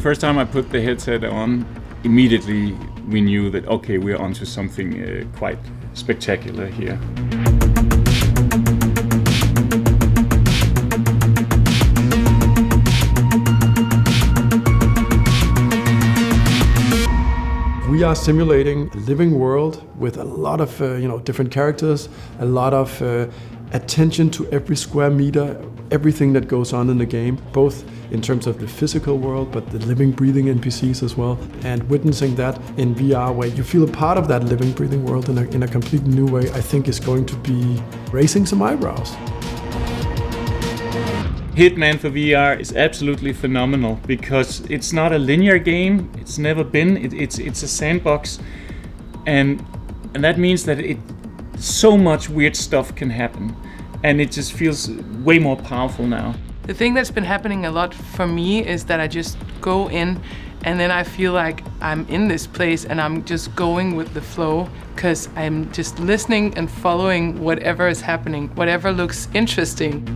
first time I put the headset on, immediately we knew that, okay, we're onto something quite spectacular here. We are simulating a living world with a lot of different characters, a lot of attention to every square meter, everything that goes on in the game, both in terms of the physical world, but the living, breathing NPCs as well. And witnessing that in VR, where you feel a part of that living, breathing world in a completely new way, I think is going to be raising some eyebrows. Hitman for VR is absolutely phenomenal because it's not a linear game. It's never been. It's a sandbox, and that means that so much weird stuff can happen, and it just feels way more powerful now. The thing that's been happening a lot for me is that I just go in and then I feel like I'm in this place and I'm just going with the flow because I'm just listening and following whatever is happening, whatever looks interesting.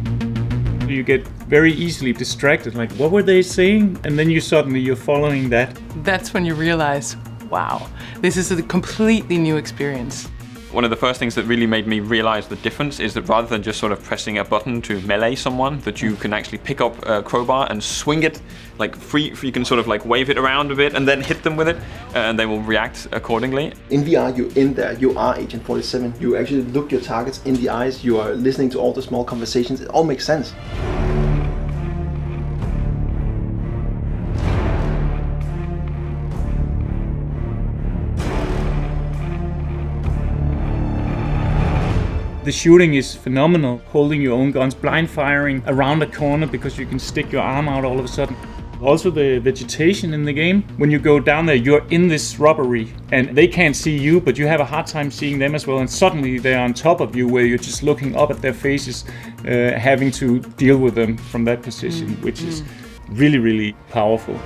You get very easily distracted, like what were they saying? And then you're following that. That's when you realize, wow, this is a completely new experience. One of the first things that really made me realize the difference is that rather than just sort of pressing a button to melee someone, that you can actually pick up a crowbar and swing it like free. You can sort of like wave it around a bit and then hit them with it, and they will react accordingly. In VR, you're in there, you are Agent 47. You actually look your targets in the eyes, you are listening to all the small conversations. It all makes sense. The shooting is phenomenal, holding your own guns, blind firing around a corner because you can stick your arm out all of a sudden. Also the vegetation in the game, when you go down there, you're in this rubbery and they can't see you, but you have a hard time seeing them as well, and suddenly they're on top of you where you're just looking up at their faces, having to deal with them from that position, which is really, really powerful.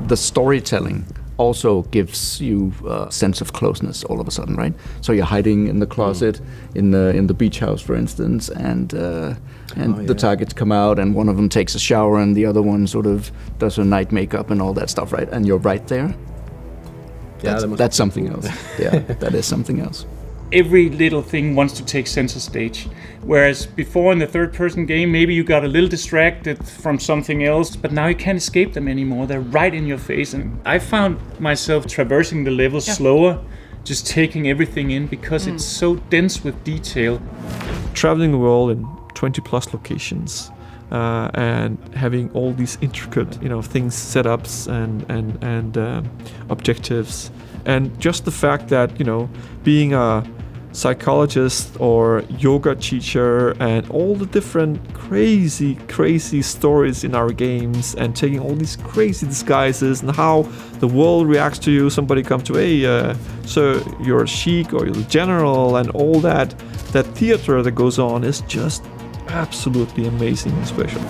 The storytelling also gives you a sense of closeness all of a sudden, right? So you're hiding in the closet, in the beach house, for instance, and the targets come out, and one of them takes a shower, and the other one sort of does her night makeup and all that stuff, right? And you're right there. That's something else. Yeah, that is something else. Every little thing wants to take center stage. Whereas before in the third-person game, maybe you got a little distracted from something else, but now you can't escape them anymore. They're right in your face. And I found myself traversing the levels slower, just taking everything in because it's so dense with detail. Traveling the world in 20 plus locations and having all these intricate, things, setups and objectives. And just the fact that, being a psychologist or yoga teacher and all the different crazy stories in our games and taking all these crazy disguises and how the world reacts to you. Somebody comes to, hey, so you're a sheik or you're the general, and all that theater that goes on is just absolutely amazing and special.